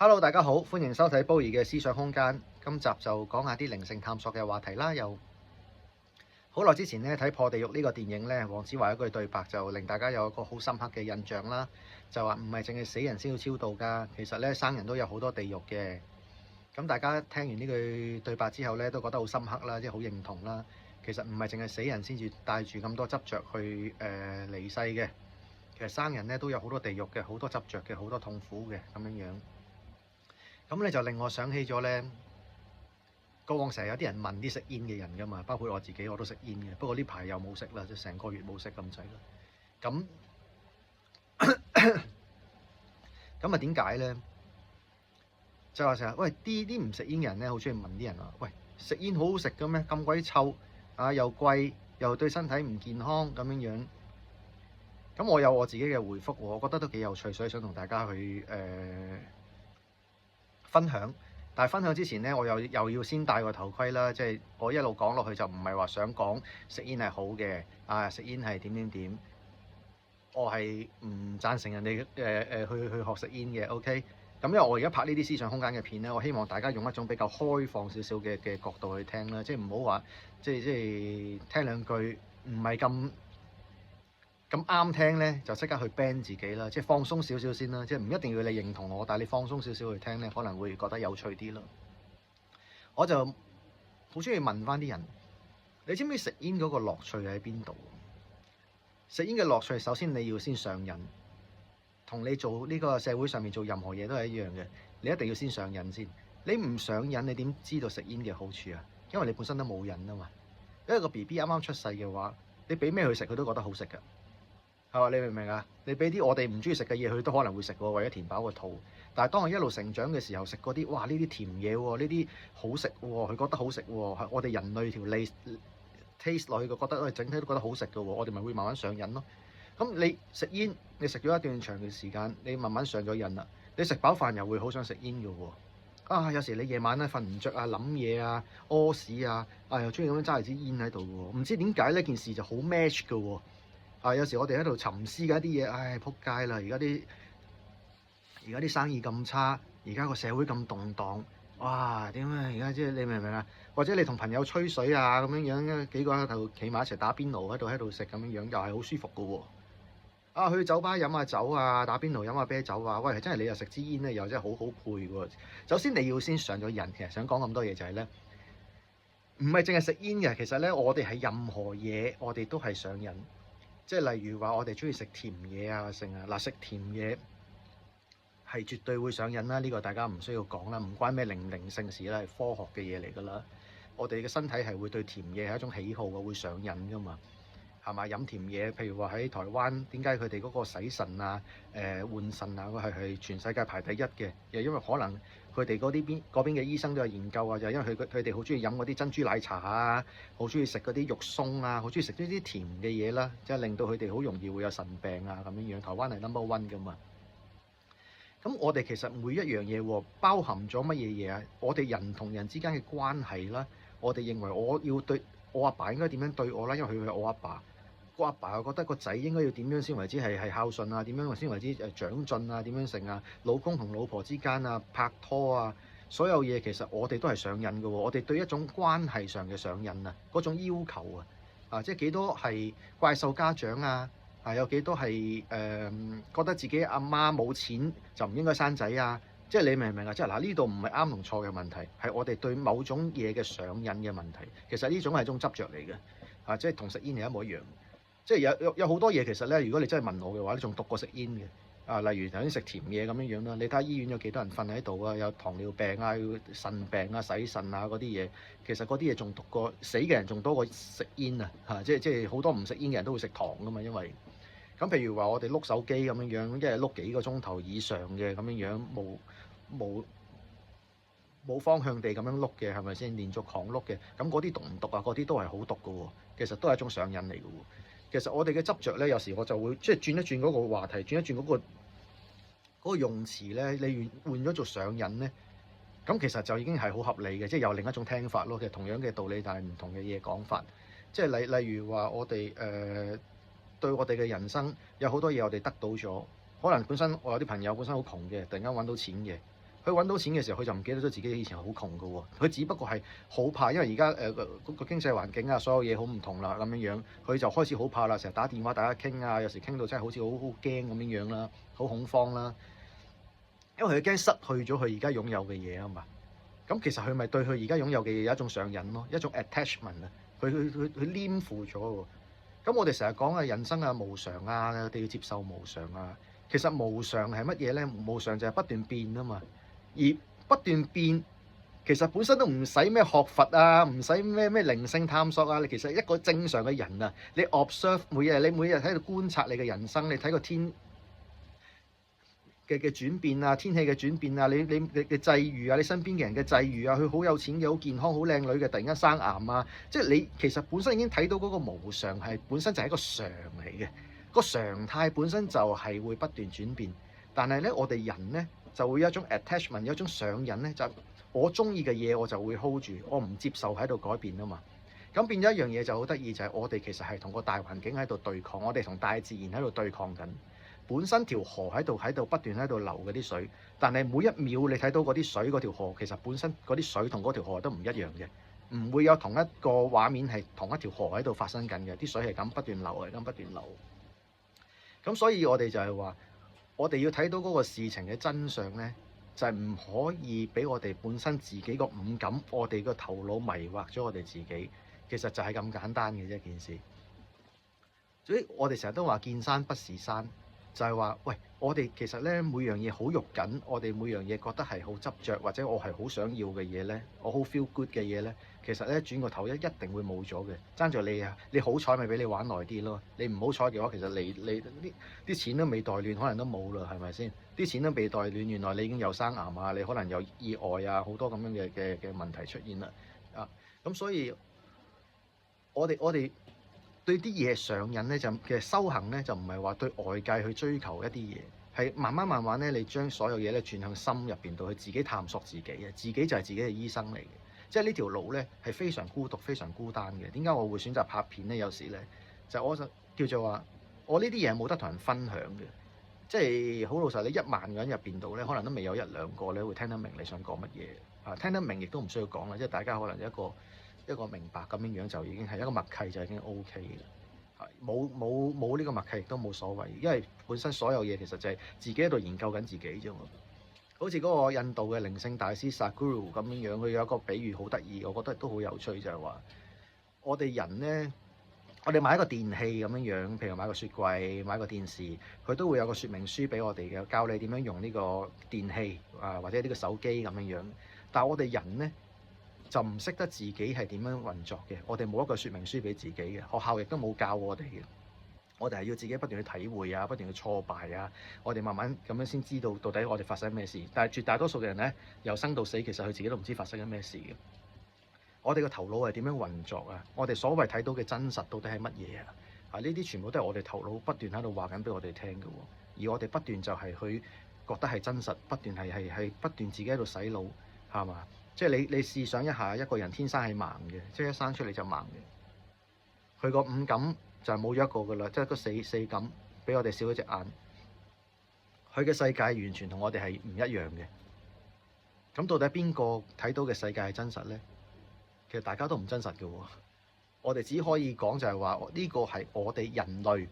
Hello，大家好，歡迎收睇煲兒嘅思想空間。今集就講下啲靈性探索嘅話題啦。又好耐之前咧睇《破地獄》呢個電影咧，黃子華一句對白就令大家有一個好深刻嘅印象啦。就話唔係淨係死人先要超度㗎，其實咧生人都有好多地獄嘅。咁大家聽完呢句對白之後咧，都覺得好深刻啦，即係好認同啦。其實唔係淨係死人先至帶住咁多執着去離世嘅，其實生人咧都有好多地獄嘅，好多執着嘅，好多痛苦嘅咁樣樣。咁你就令我想起咗咧，過往成日有啲人問啲食煙嘅人噶嘛，包括我自己我都食煙嘅，不過呢排又冇食啦，即係成個月冇食咁滯啦。咁點解咧？就話成日喂啲唔食煙嘅人咧，好中意問啲人話：喂，食煙好好食嘅咩？咁鬼臭啊，又貴又對身體唔健康咁樣樣。咁我有我自己嘅回覆，我覺得都幾有趣，所以想同大家去分享，但係分享之前咧，我又要先戴個頭盔啦，即係我一路講落去就唔係話想講食煙係好嘅，食煙係點，我係唔贊成人哋去學食煙嘅 ，OK？咁因為我而家拍呢啲思想空間嘅片咧，我希望大家用一種比較開放少少嘅角度去聽啦，即係唔好話即係聽兩句唔係咁啱聽咧，就即刻去 ban 自己啦，即係放鬆少少先啦，即係唔一定要你認同我，但係你放鬆少少去聽咧，可能會覺得有趣啲咯。我就好中意問翻啲人，你知唔知食煙嗰個樂趣喺邊度？食煙嘅樂趣，首先你要先上癮，同你做呢個社會上面做任何嘢都係一樣嘅，你一定要先上癮先。你唔上癮，你點知道食煙嘅好處啊？因為你本身都冇癮啊嘛。因為個 BB 啱啱出世嘅話，你俾咩佢食，佢都覺得好食㗎。係嘛？你明唔明啊？你俾啲我哋唔中意食嘅嘢，佢都可能會食喎，為咗填飽個肚。但係當佢一路成長嘅時候，食嗰啲哇呢啲甜嘢喎，呢啲好食喎，佢覺得好食喎，係我哋人類條脷 taste 落去，佢覺得整體都覺得好食嘅喎，我哋咪會慢慢上癮咯。咁你食煙，你食咗一段長嘅時間，你慢慢上咗癮啦。你食飽飯又會好想食煙嘅喎。有時你夜晚咧瞓唔着啊，諗嘢啊，屙屎啊，又中意咁樣揸住支煙喺度喎。唔知點解呢件事就好 match 嘅喎。有時我哋喺度沉思緊啲嘢，仆街啦！而家啲生意咁差，而家個社會咁動盪，哇！點啊？而家即係你明唔明啊？或者你同朋友吹水啊咁樣，幾個喺度企埋一齊打邊爐喺度食咁樣，又係好舒服噶喎。去酒吧飲下酒啊，打邊爐飲下啤酒啊，喂，真係你又食支煙咧，又真係好好配喎。首先你要先上咗癮，其實想講咁多嘢就係咧，唔係淨係食煙嘅，其實咧我哋係任何嘢，我哋都係上癮。即係例如話，我哋中意食甜嘢啊，成啊嗱，食甜嘢係絕對會上癮啦。呢個大家唔需要講啦，唔關咩靈性事啦，係科學嘅嘢嚟㗎啦。我哋嘅身體係會對甜嘢係一種喜好嘅，會上癮㗎嘛，係嘛？飲甜嘢，譬如話喺台灣，點解佢哋嗰個洗腎啊、換腎啊，係全世界排第一嘅？又因為可能佢哋嗰邊嘅醫生都有研究啊，就係因為佢哋好中意飲嗰啲珍珠奶茶啊，好中意食嗰啲肉鬆啊，好中意食呢啲甜嘅嘢啦，即係令到佢哋好容易會有腎病啊咁樣樣。台灣係 No.1 㗎嘛。咁我哋其實每一樣嘢包含咗乜嘢嘢啊？我哋人同人之間嘅關係啦，我哋認為我要對我阿爸應該點樣對我啦，因為佢係我阿爸。個阿爸又覺得個仔應該要點樣先為之係孝順啊？點樣先為之長進啊？點樣成啊？老公同老婆之間啊，拍拖啊，所有嘢其實我哋都係上癮嘅喎。我哋對一種關係上嘅上癮啊，嗰種要求即係幾多係怪獸家長啊？有幾多係覺得自己阿媽冇錢就唔應該生仔啊？即係你明唔明啊？即係嗱，呢度唔係啱同錯嘅問題，係我哋對某種嘢嘅上癮嘅問題。其實呢種係一種執着嚟嘅，即係同食煙係一模一樣。即係有好多嘢其實咧，如果你真係問我嘅話，你仲毒過食煙嘅。例如頭先食甜嘢咁樣樣啦，你睇下醫院有幾多人瞓喺度啊？有糖尿病啊，要腎病啊、洗腎啊嗰啲嘢，其實嗰啲嘢仲毒過死嘅人仲多過食煙啊！即係好多唔食煙嘅人都會食糖噶嘛，因為咁譬如話我哋碌手機咁樣樣，一係碌幾個鐘頭以上嘅咁樣樣，冇方向地咁樣碌嘅，係咪先連續狂碌嘅？咁嗰啲毒唔毒啊？嗰啲都係好毒噶喎，其實都係一種上癮嚟噶喎。其實我哋嘅執着咧，有時我就會即係轉一轉嗰個話題，轉一轉嗰個用詞咧，你換咗做上癮咧，咁其實就已經係好合理嘅，即係有另一種聽法咯。其實同樣嘅道理，但係唔同嘅嘢講法。即係例如話，我哋對我哋嘅人生有好多嘢我哋得到咗，可能本身我有啲朋友本身好窮嘅，突然間揾到錢嘅，佢揾到錢嘅時候，佢就唔記得咗自己以前好窮㗎喎。佢只不過係好怕，因為而家個經濟環境啊，所有嘢好唔同啦咁樣，佢就開始好怕啦，成日打電話大家傾啊，有時傾到真係好似好驚咁樣啦，好恐慌啦，因為佢驚失去咗佢而家擁有嘅嘢啊嘛。咁其實佢咪對佢而家擁有嘅嘢有一種上癮咯，一種 attachment 啊，佢黏附咗喎。咁我哋成日講啊，人生啊無常啊，我哋要接受無常啊。其實無常係乜嘢咧？無常就係不斷變啊嘛。而不斷變，其實本身都唔使咩學佛啊，唔使咩靈性探索啊。你其實一個正常嘅人啊，你 observe 你每日喺度觀察你嘅人生，你睇個天嘅轉變啊，天氣嘅轉變啊，你嘅際遇啊，你身邊嘅人嘅際遇啊，佢好有錢嘅，好健康，好靚女嘅，突然間生癌啊，即係你其實本身已經睇到嗰個無常係本身就係一個常嚟嘅，個常態本身就係會不斷轉變，但係咧我哋人咧就會有一種 attachment，有一種上癮咧，就我中意嘅嘢我就會 hold 住，我唔接受喺度改變啊嘛。咁變咗一樣嘢就好得意，就係我哋其實係同個大環境喺度對抗，我哋同大自然喺度對抗緊。本身條河喺度不斷喺度流嗰啲水，但係每一秒你睇到嗰啲水嗰條河，其實本身嗰啲水同嗰條河都唔一樣嘅，唔會有同一個畫面係同一條河喺度發生緊嘅，啲水係咁不斷流，係咁不斷流。咁所以我哋就係話，我哋要睇到嗰個事情嘅真相咧，就係唔可以俾我哋本身自己個五感，我哋個頭腦迷惑咗我哋自己。其實就係咁簡單嘅一件事。所以我哋成日都話見山不是山。就係話，喂，我哋其實咧每樣嘢好肉緊，我哋每樣嘢覺得係好執着，或者我係好想要嘅嘢咧，我好 feel good 嘅嘢咧，其實咧轉個頭一定會冇咗嘅。爭在你啊，你好彩咪俾你玩耐啲咯，你唔好彩嘅話，其實你啲錢都未袋亂，可能都冇啦，係咪先？啲錢都未袋亂，原來你已經有生癌啊，你可能有意外啊，好多咁樣嘅問題出現啦。啊，咁所以我哋對啲嘢上癮咧，就嘅修行咧，就唔係話對外界去追求一啲嘢，係慢慢咧，你將所有嘢咧轉向心入邊度去自己探索自己嘅，自己就係自己嘅醫生嚟嘅。即係呢條路咧係非常孤獨、非常孤單嘅。點解我會選擇拍片咧？有時咧就我就叫做話，我呢啲嘢冇得同人分享嘅。即係好老實，你1萬個人入邊度咧，可能都未有1-2個咧會聽得明你想講乜嘢啊。聽得明亦都唔需要講啦，即係大家可能一個明白咁樣就已經係一個默契，就已經 OK 嘅。冇呢個默契亦都冇所謂，因為本身所有嘢其實就係自己喺度研究緊自己啫嘛。好似嗰個印度嘅靈性大師 Sadhguru 咁樣，佢有一個比喻好得意，我覺得都好有趣，就係話我哋人咧，我哋買一個電器咁樣，譬如買個雪櫃、買個電視，佢都會有個說明書俾我哋嘅，教你點樣用呢個電器啊，或者呢個手機咁樣。但係我哋人咧，就唔識得自己係點樣運作嘅，我哋冇一個說明書俾自己嘅，學校亦都冇教我哋嘅，我哋係要自己不斷去體會啊，不斷去挫敗啊，我哋慢慢咁樣先知道到底我哋發生咩事。但係絕大多數嘅人咧，由生到死，其實佢自己都唔知發生緊咩事嘅。我哋個頭腦係點樣運作啊？我哋所謂睇到嘅真實到底係乜嘢啊？啊，呢啲全部都係我哋頭腦不斷喺度話緊俾我哋聽嘅喎，而我哋不斷就係去覺得係真實，不斷係不斷自己喺度洗腦，係嘛？即係你試想一下，一個人天生係盲嘅，即係一生出嚟就盲嘅，佢個五感就係冇咗一個噶啦，即係嗰四感俾我哋少咗隻眼，佢嘅世界完全同我哋係唔一樣嘅。咁到底邊個睇到嘅世界係真實咧？其實大家都唔真實嘅喎，我哋只可以講就係話呢個係我哋人類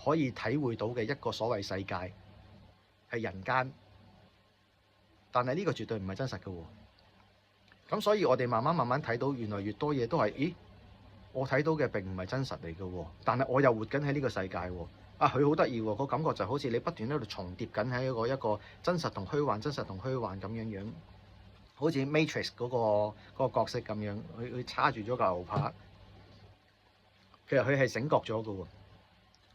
可以體會到嘅一個所謂世界係人間，但係呢個絕對唔係真實嘅喎。咁所以我哋慢慢睇到，原來越多嘢都係，咦？我睇到嘅並唔係真實嚟嘅喎，但係我又活緊喺呢個世界喎。啊，佢好得意喎，個感覺就好似你不斷喺度重疊緊喺一個真實同虛幻、真實同虛幻咁樣，好似 Matrix 嗰個角色咁樣，佢叉住咗個牛扒。其實佢係醒覺咗嘅喎，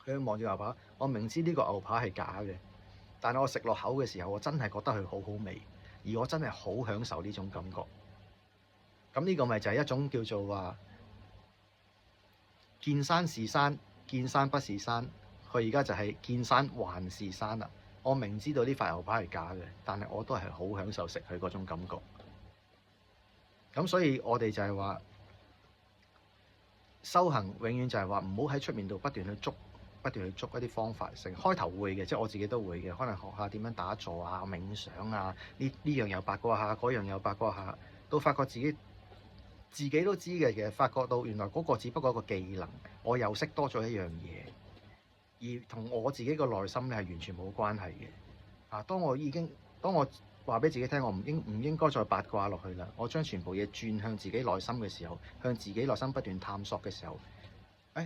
佢望住牛扒，我明知呢個牛扒係假嘅，但係我食落口嘅時候，我真係覺得佢好好味，而我真係好享受呢種感覺。咁呢個咪就係一種叫做話見山是山，見山不是山。佢而家就係見山還是山啦。我明知道呢塊牛扒係假嘅，但係我都係好享受食佢嗰種感覺。咁所以我哋就係話修行，永遠就係話唔好喺出面度不斷去捉不斷去捉一啲方法，成開頭會嘅，即係我自己都會嘅，可能學下點樣打坐啊、冥想啊，呢樣又八卦下，嗰樣又八卦下，都發覺自己都知嘅，其實發覺到原來嗰個只不過一個技能，我又識多咗一樣嘢，而同我自己個內心咧係完全冇關係嘅。啊，當我話俾自己聽，我唔應該再八卦落去啦，我將全部嘢轉向自己內心嘅時候，向自己內心不斷探索嘅時候。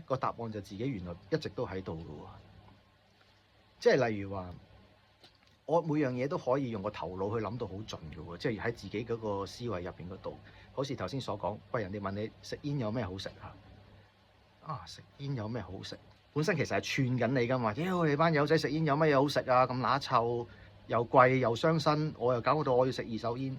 個答案就自己原來一直都喺度嘅喎，即係例如話，我每樣嘢都可以用個頭腦去諗到好盡嘅喎，即係喺自己嗰個思維入邊嗰度，好似頭先所講，喂，人哋問你食煙有咩好食啊？食煙有咩好食？本身其實係串緊你噶嘛，屌你班友仔食煙有乜嘢好食啊？咁乸臭，又貴又傷身，我又搞到我要食二手煙。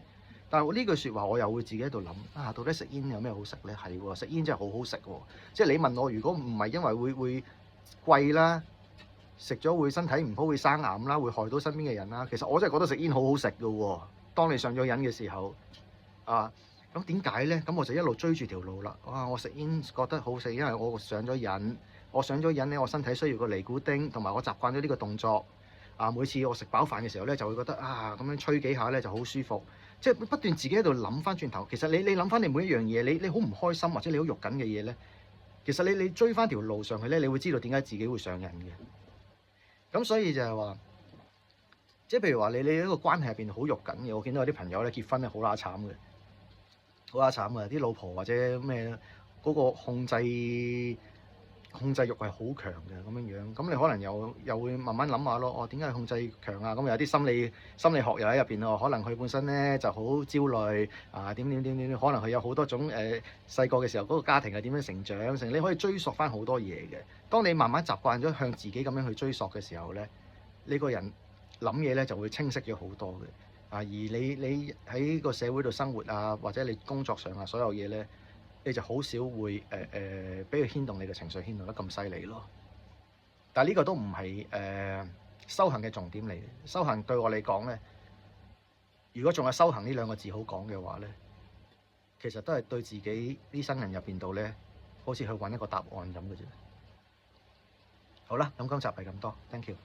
但係呢句説話，我又會自己喺度諗到底食煙有咩好食咧？係喎，食煙真係好好食喎。即係你問我，如果唔係因為會貴啦，食咗會身體唔好，會生癌啦，會害到身邊嘅人啦，其實我真係覺得食煙好好食嘅喎。當你上咗癮嘅時候，咁點解咧？咁我就一路追住條路啦。我食煙覺得好食，因為我上咗癮。我上咗癮咧，我身體需要個尼古丁，同埋我習慣咗呢個動作。每次我食飽飯嘅時候咧，就會覺得咁樣吹幾下咧就好舒服。即係不斷自己喺度諗翻轉頭，其實你諗翻你每一樣嘢，你好唔開心或者你好肉緊嘅嘢咧，其實你追翻條路上去咧，你會知道點解自己會上癮嘅。咁所以就係話，即係譬如話你一個關係入邊好肉緊嘅，我見到有啲朋友咧結婚咧好乸慘嘅，好乸慘啊！啲老婆或者咩嗰個控制欲係好強嘅咁樣，咁你可能又會慢慢諗下咯。點解控制強啊？咁有啲心理學又喺入邊咯。可能佢本身咧就好焦慮點，可能佢有好多種細個嘅時候嗰個家庭係點樣成長，你可以追溯翻好多嘢嘅。當你慢慢習慣咗向自己咁樣去追溯嘅時候咧，呢個人諗嘢咧就會清晰咗好多嘅。而你喺個社會度生活或者你工作上所有嘢咧，你就好少會俾佢牽動你嘅情緒，牽動得咁犀利咯。但係呢個都唔係修行嘅重點嚟。修行對我嚟講咧，如果仲有修行呢兩個字好講嘅話咧，其實都係對自己呢生人入邊度咧，好似去揾一個答案咁嘅啫。好啦，咁今集係咁多，thank you。